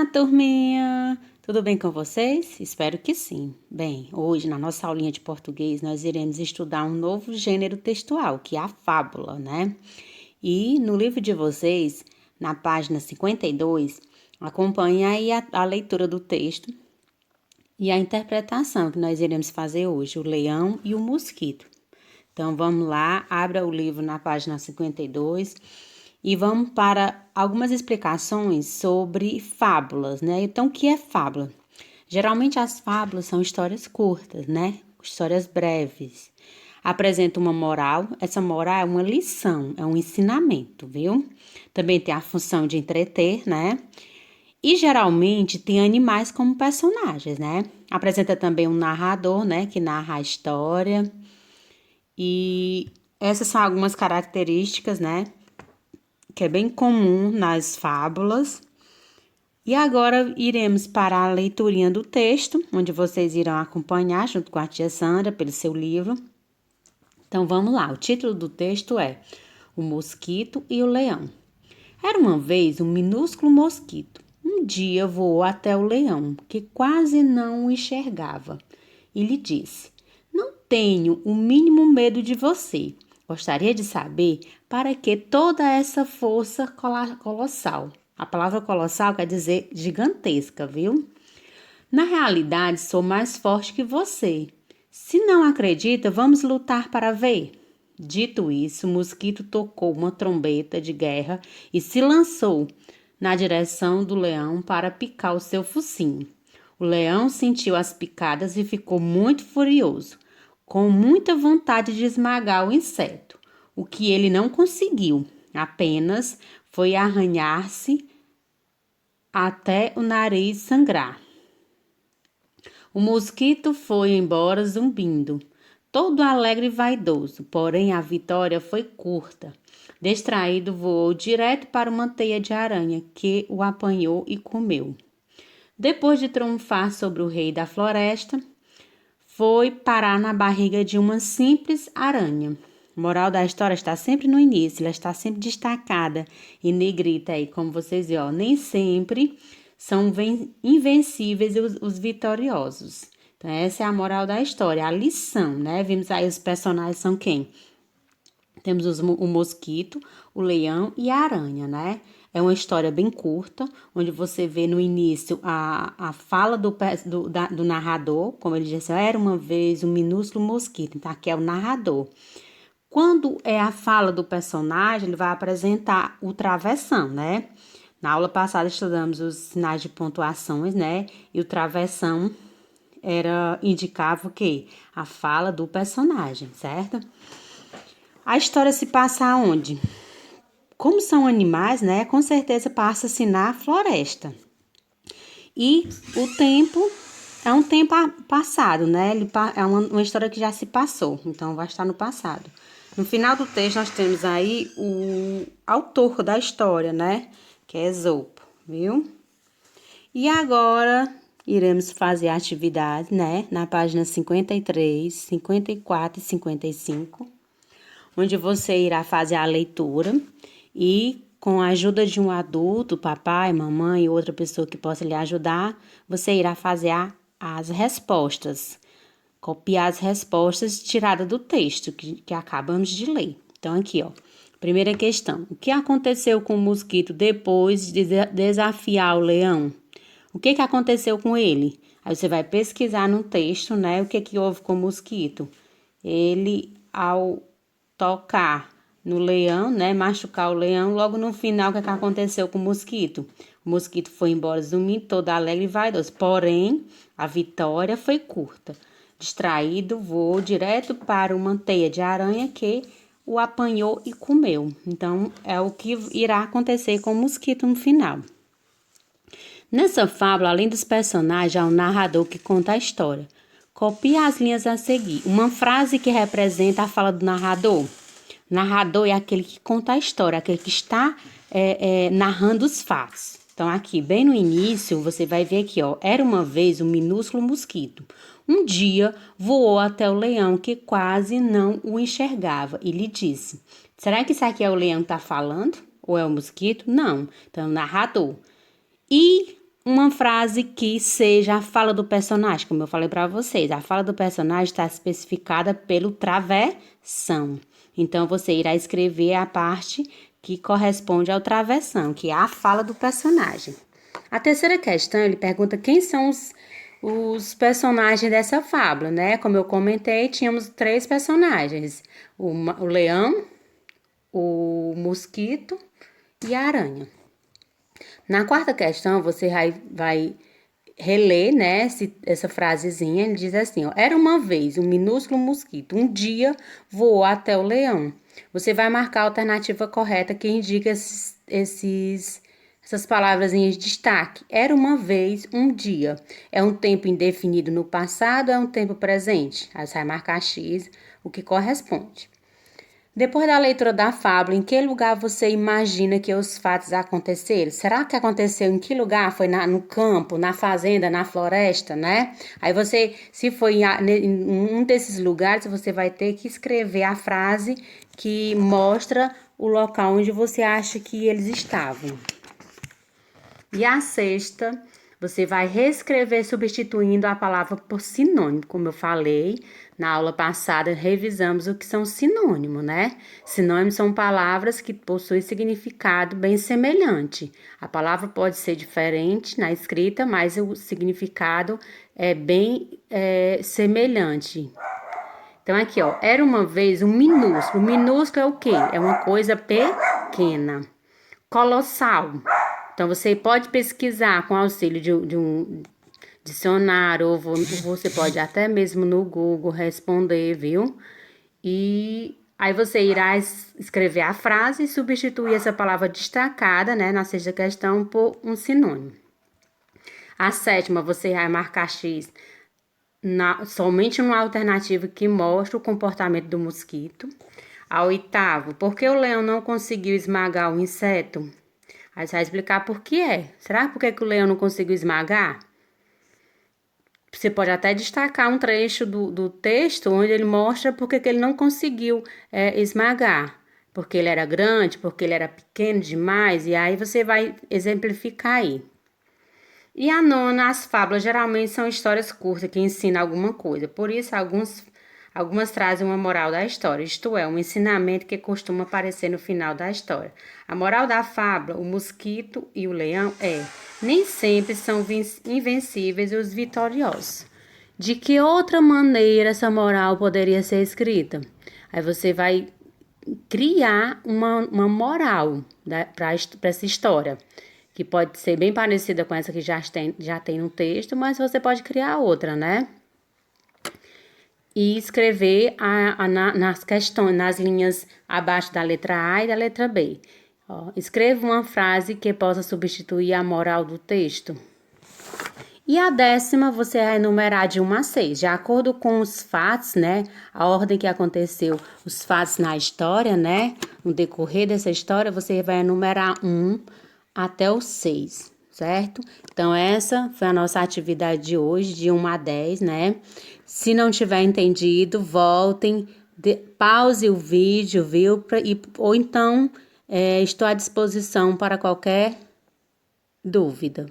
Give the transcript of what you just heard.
Olá, turminha! Tudo bem com vocês? Espero que sim. Bem, hoje na nossa aulinha de português nós iremos estudar um novo gênero textual, que é a fábula, né? E no livro de vocês, na página 52, acompanhe aí a leitura do texto e a interpretação que nós iremos fazer hoje, o leão e o mosquito. Então, vamos lá, abra o livro na página 52 e vamos para algumas explicações sobre fábulas, né? Então, o que é fábula? Geralmente, as fábulas são histórias curtas, né? Histórias breves. Apresenta uma moral, essa moral é uma lição, é um ensinamento, viu? Também tem a função de entreter, né? E geralmente tem animais como personagens, né? Apresenta também um narrador, né? Que narra a história. E essas são algumas características, né? Que é bem comum nas fábulas. E agora iremos para a leiturinha do texto, onde vocês irão acompanhar junto com a tia Sandra pelo seu livro. Então vamos lá, o título do texto é O Mosquito e o Leão. Era uma vez um minúsculo mosquito. Um dia voou até o leão, que quase não o enxergava, e lhe disse: Não tenho o mínimo medo de você. Gostaria de saber para que toda essa força colossal. A palavra colossal quer dizer gigantesca, viu? Na realidade, sou mais forte que você. Se não acredita, vamos lutar para ver. Dito isso, o mosquito tocou uma trombeta de guerra e se lançou na direção do leão para picar o seu focinho. O leão sentiu as picadas e ficou muito furioso, com muita vontade de esmagar o inseto. O que ele não conseguiu, apenas foi arranhar-se até o nariz sangrar. O mosquito foi embora zumbindo, todo alegre e vaidoso, porém a vitória foi curta. Distraído, voou direto para uma teia de aranha, que o apanhou e comeu. Depois de triunfar sobre o rei da floresta, foi parar na barriga de uma simples aranha. Moral da história está sempre no início, ela está sempre destacada em negrita aí, como vocês veem, ó, nem sempre são invencíveis os vitoriosos. Então, essa é a moral da história, a lição, né? Vimos aí os personagens são quem? Temos o mosquito, o leão e a aranha, né? É uma história bem curta, onde você vê no início a fala do narrador, como ele disse, era uma vez um minúsculo mosquito, então aqui é o narrador. Quando é a fala do personagem, ele vai apresentar o travessão, né? Na aula passada estudamos os sinais de pontuações, né? E o travessão indicava o quê? A fala do personagem, certo? A história se passa aonde? Como são animais, né? Com certeza passa-se na floresta. E o tempo é um tempo passado, né? É uma história que já se passou, então vai estar no passado. No final do texto nós temos aí o autor da história, né? Que é Esopo, viu? E agora iremos fazer a atividade, né? Na página 53, 54 e 55, onde você irá fazer a leitura e com a ajuda de um adulto, papai, mamãe, outra pessoa que possa lhe ajudar, você irá fazer as respostas. Copiar as respostas tiradas do texto que acabamos de ler. Então, aqui, ó. Primeira questão. O que aconteceu com o mosquito depois de desafiar o leão? O que aconteceu com ele? Aí você vai pesquisar no texto, né? O que houve com o mosquito? Ele, ao tocar no leão, né, machucar o leão, logo no final, o que aconteceu com o mosquito? O mosquito foi embora zumbindo, todo alegre e vaidoso, porém, a vitória foi curta. Distraído, voou direto para uma teia de aranha que o apanhou e comeu. Então, é o que irá acontecer com o mosquito no final. Nessa fábula, além dos personagens, há um narrador que conta a história. Copie as linhas a seguir. Uma frase que representa a fala do narrador. Narrador é aquele que conta a história, aquele que está narrando os fatos. Então, aqui, bem no início, você vai ver aqui, ó. Era uma vez um minúsculo mosquito. Um dia, voou até o leão, que quase não o enxergava, e lhe disse: Será que isso aqui é o leão que está falando? Ou é o mosquito? Não. Então, narrador. E uma frase que seja a fala do personagem, como eu falei para vocês. A fala do personagem está especificada pelo travessão. Então, você irá escrever a parte que corresponde ao travessão, que é a fala do personagem. A terceira questão, ele pergunta quem são os personagens dessa fábula, né? Como eu comentei, tínhamos 3 personagens: o leão, o mosquito e a aranha. Na quarta questão, você vai reler, né, essa frasezinha. Ele diz assim, ó: era uma vez um minúsculo mosquito, um dia voou até o leão. Você vai marcar a alternativa correta que indica essas palavras em destaque. Era uma vez, um dia. É um tempo indefinido no passado, é um tempo presente. Aí você vai marcar X, o que corresponde. Depois da leitura da fábula, em que lugar você imagina que os fatos aconteceram? Será que aconteceu em que lugar? Foi no campo, na fazenda, na floresta, né? Aí você, se foi em um desses lugares, você vai ter que escrever a frase que mostra o local onde você acha que eles estavam. E a sexta, você vai reescrever substituindo a palavra por sinônimo. Como eu falei, na aula passada revisamos o que são sinônimos, né? Sinônimos são palavras que possuem significado bem semelhante. A palavra pode ser diferente na escrita, mas o significado é bem semelhante. Então, aqui, ó, era uma vez um minúsculo. Minúsculo é o quê? É uma coisa pequena. Colossal. Então, você pode pesquisar com auxílio de um dicionário, ou você pode até mesmo no Google responder, viu? E aí você irá escrever a frase e substituir essa palavra destacada, né, na sexta questão, por um sinônimo. A sétima, você vai marcar X somente numa alternativa que mostra o comportamento do mosquito. A oitava, por que o leão não conseguiu esmagar o inseto? Aí você vai explicar por que é. Será por que o leão não conseguiu esmagar? Você pode até destacar um trecho do texto onde ele mostra por que ele não conseguiu esmagar. Porque ele era grande, porque ele era pequeno demais, e aí você vai exemplificar aí. E a nona, as fábulas geralmente são histórias curtas que ensinam alguma coisa. Por isso, algumas trazem uma moral da história, isto é, um ensinamento que costuma aparecer no final da história. A moral da fábula, o mosquito e o leão nem sempre são invencíveis os vitoriosos. De que outra maneira essa moral poderia ser escrita? Aí você vai criar uma moral, né, para essa história, que pode ser bem parecida com essa que já tem no texto, mas você pode criar outra, né? E escrever nas questões, nas linhas abaixo da letra A e da letra B. Ó, escreva uma frase que possa substituir a moral do texto. E a décima, você vai enumerar de 1 a 6, de acordo com os fatos, né? A ordem que aconteceu, os fatos na história, né? No decorrer dessa história, você vai enumerar 1 até o 6, certo? Então, essa foi a nossa atividade de hoje, de 1 a 10, né? Se não tiver entendido, voltem, pause o vídeo, viu? Ou então, estou à disposição para qualquer dúvida.